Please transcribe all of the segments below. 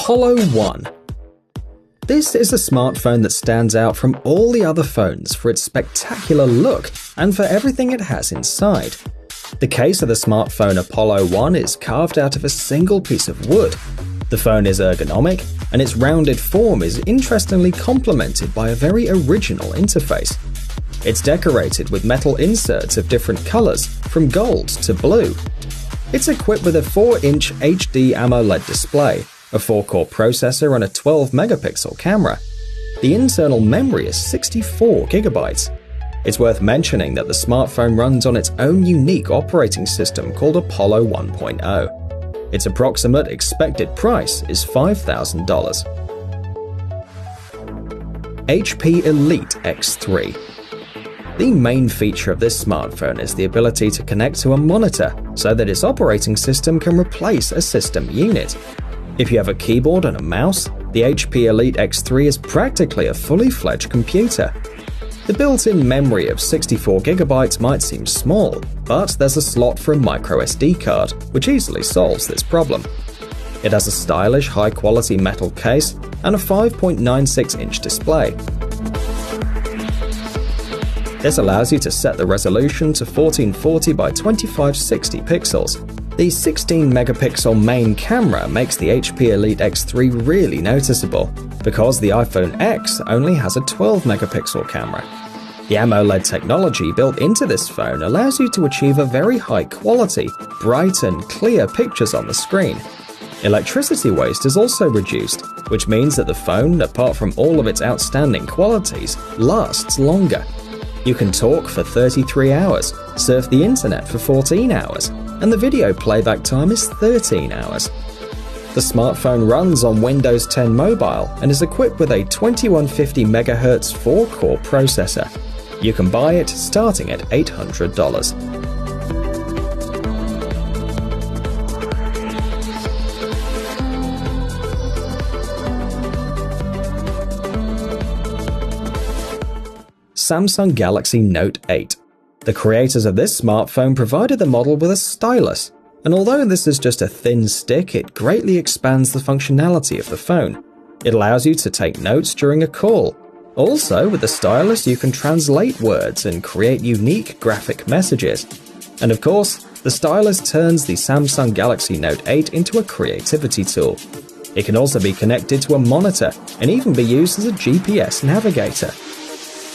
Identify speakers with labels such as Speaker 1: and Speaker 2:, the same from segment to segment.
Speaker 1: Apollo 1. This is a smartphone that stands out from all the other phones for its spectacular look and for everything it has inside. The case of the smartphone Apollo 1 is carved out of a single piece of wood. The phone is ergonomic, and its rounded form is interestingly complemented by a very original interface. It's decorated with metal inserts of different colors, from gold to blue. It's equipped with a 4-inch HD AMOLED display, a 4-core processor and a 12-megapixel camera. The internal memory is 64 gigabytes. It's worth mentioning that the smartphone runs on its own unique operating system called Apollo 1.0. Its approximate expected price is $5,000. HP Elite X3. The main feature of this smartphone is the ability to connect to a monitor so that its operating system can replace a system unit. If you have a keyboard and a mouse, the HP Elite X3 is practically a fully fledged computer. The built-in memory of 64 gigabytes might seem small, but there's a slot for a microSD card, which easily solves this problem. It has a stylish, high-quality metal case and a 5.96-inch display. This allows you to set the resolution to 1440 by 2560 pixels. The 16-megapixel main camera makes the HP Elite X3 really noticeable, because the iPhone X only has a 12-megapixel camera. The AMOLED technology built into this phone allows you to achieve a very high-quality, bright and clear pictures on the screen. Electricity waste is also reduced, which means that the phone, apart from all of its outstanding qualities, lasts longer. You can talk for 33 hours, surf the internet for 14 hours, and the video playback time is 13 hours. The smartphone runs on Windows 10 Mobile and is equipped with a 2150 MHz 4-core processor. You can buy it starting at $800. Samsung Galaxy Note 8. The creators of this smartphone provided the model with a stylus, and although this is just a thin stick, it greatly expands the functionality of the phone. It allows you to take notes during a call. Also, with the stylus, you can translate words and create unique graphic messages. And of course, the stylus turns the Samsung Galaxy Note 8 into a creativity tool. It can also be connected to a monitor and even be used as a GPS navigator.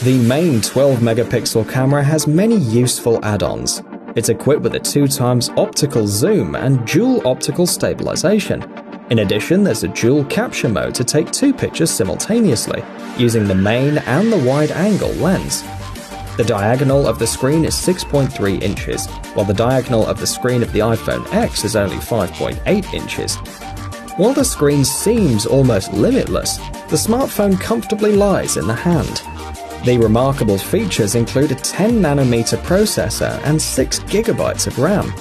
Speaker 1: The main 12-megapixel camera has many useful add-ons. It's equipped with a 2x optical zoom and dual optical stabilization. In addition, there's a dual capture mode to take 2 pictures simultaneously, using the main and the wide-angle lens. The diagonal of the screen is 6.3 inches, while the diagonal of the screen of the iPhone X is only 5.8 inches. While the screen seems almost limitless, the smartphone comfortably lies in the hand. The remarkable features include a 10nm processor and 6 GB of RAM.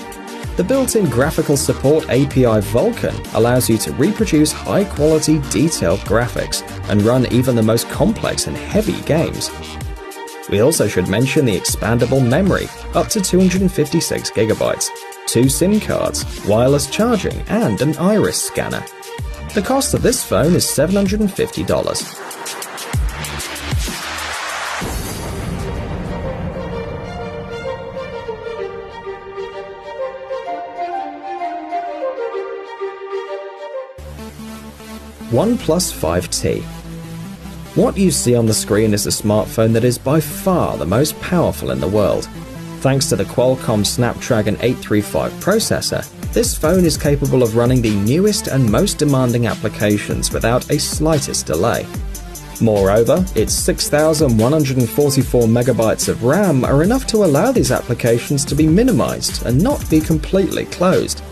Speaker 1: The built-in graphical support API Vulkan allows you to reproduce high-quality, detailed graphics and run even the most complex and heavy games. We also should mention the expandable memory, up to 256 GB, 2 SIM cards, wireless charging, and an iris scanner. The cost of this phone is $750. OnePlus 5T. What you see on the screen is a smartphone that is by far the most powerful in the world. Thanks to the Qualcomm Snapdragon 835 processor, this phone is capable of running the newest and most demanding applications without a slightest delay. Moreover, its 6,144 megabytes of RAM are enough to allow these applications to be minimized and not be completely closed.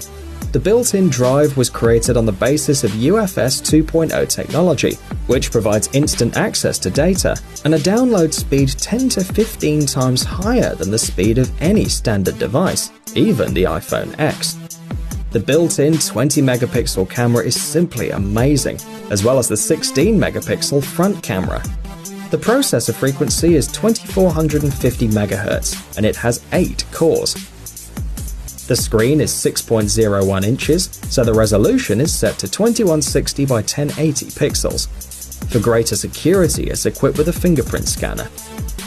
Speaker 1: The built-in drive was created on the basis of UFS 2.0 technology, which provides instant access to data and a download speed 10 to 15 times higher than the speed of any standard device, even the iPhone X. The built-in 20-megapixel camera is simply amazing, as well as the 16-megapixel front camera. The processor frequency is 2450 MHz, and it has 8 cores. The screen is 6.01 inches, so the resolution is set to 2160 by 1080 pixels. For greater security, it's equipped with a fingerprint scanner.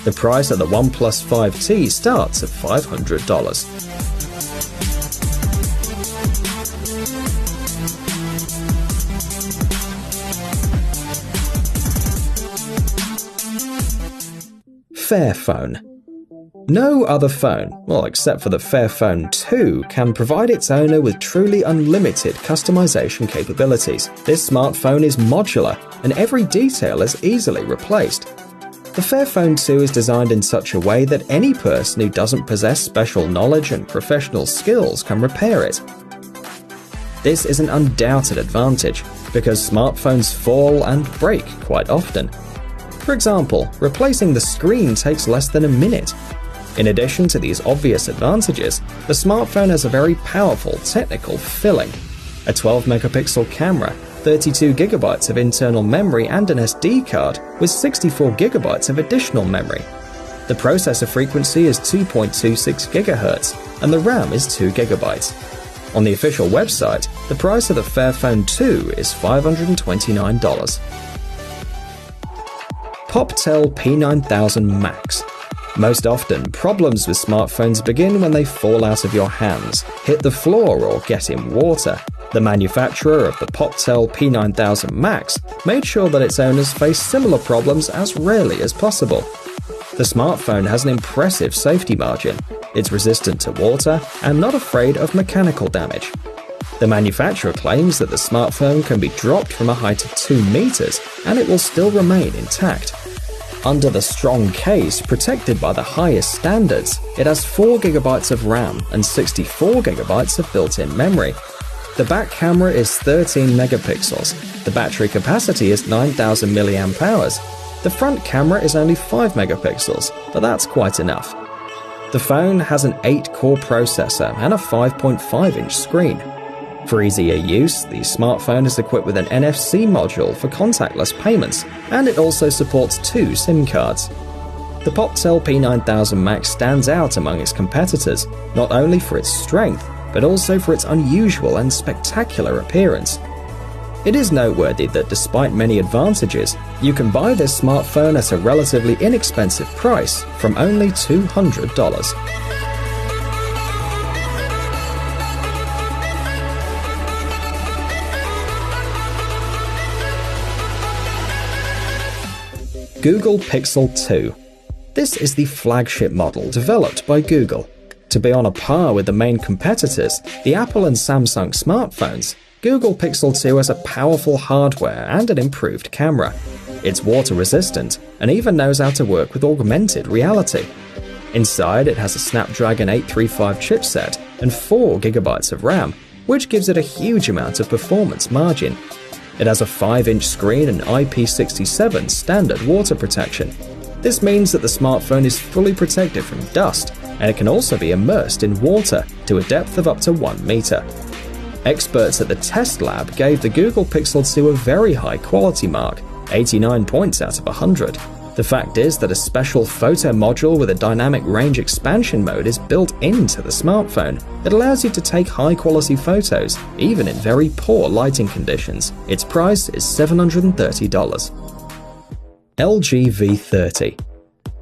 Speaker 1: The price of the OnePlus 5T starts at $500. Fairphone. No other phone, well except for the Fairphone 2, can provide its owner with truly unlimited customization capabilities. This smartphone is modular, and every detail is easily replaced. The Fairphone 2 is designed in such a way that any person who doesn't possess special knowledge and professional skills can repair it. This is an undoubted advantage, because smartphones fall and break quite often. For example, replacing the screen takes less than a minute. In addition to these obvious advantages, the smartphone has a very powerful technical filling. A 12-megapixel camera, 32 GB of internal memory and an SD card with 64 GB of additional memory. The processor frequency is 2.26 GHz and the RAM is 2 GB. On the official website, the price of the Fairphone 2 is $529. Poptel P9000 Max. Most often, problems with smartphones begin when they fall out of your hands, hit the floor or get in water. The manufacturer of the Poptel P9000 Max made sure that its owners face similar problems as rarely as possible. The smartphone has an impressive safety margin. It's resistant to water and not afraid of mechanical damage. The manufacturer claims that the smartphone can be dropped from a height of 2 meters and it will still remain intact. Under the strong case, protected by the highest standards, it has 4 GB of RAM and 64 GB of built-in memory. The back camera is 13 megapixels, the battery capacity is 9000 mAh. The front camera is only 5 megapixels, but that's quite enough. The phone has an 8-core processor and a 5.5-inch screen. For easier use, the smartphone is equipped with an NFC module for contactless payments, and it also supports 2 SIM cards. The Poptel P9000 Max stands out among its competitors, not only for its strength, but also for its unusual and spectacular appearance. It is noteworthy that despite many advantages, you can buy this smartphone at a relatively inexpensive price from only $200. Google Pixel 2. This is the flagship model developed by Google. To be on a par with the main competitors, the Apple and Samsung smartphones, Google Pixel 2 has a powerful hardware and an improved camera. It's water resistant and even knows how to work with augmented reality. Inside, it has a Snapdragon 835 chipset and 4 GB of RAM, which gives it a huge amount of performance margin. It has a 5-inch screen and IP67 standard water protection. This means that the smartphone is fully protected from dust, and it can also be immersed in water to a depth of up to 1 meter. Experts at the test lab gave the Google Pixel 2 a very high quality mark, 89 points out of 100. The fact is that a special photo module with a dynamic range expansion mode is built into the smartphone. It allows you to take high-quality photos, even in very poor lighting conditions. Its price is $730. LG V30.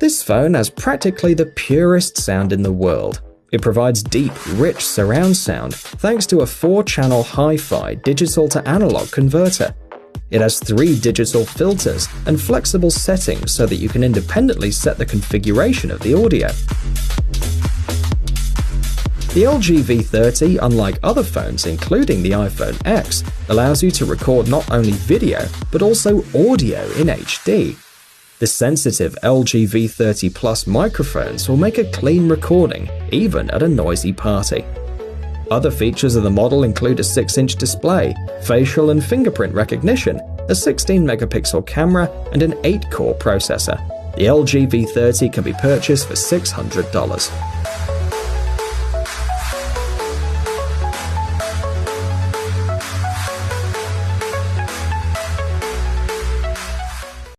Speaker 1: This phone has practically the purest sound in the world. It provides deep, rich surround sound thanks to a 4-channel hi-fi digital-to-analog converter. It has 3 digital filters and flexible settings so that you can independently set the configuration of the audio. The LG V30, unlike other phones including the iPhone X, allows you to record not only video but also audio in HD. The sensitive LG V30 Plus microphones will make a clean recording even at a noisy party. Other features of the model include a 6-inch display, facial and fingerprint recognition, a 16-megapixel camera, and an 8-core processor. The LG V30 can be purchased for $600.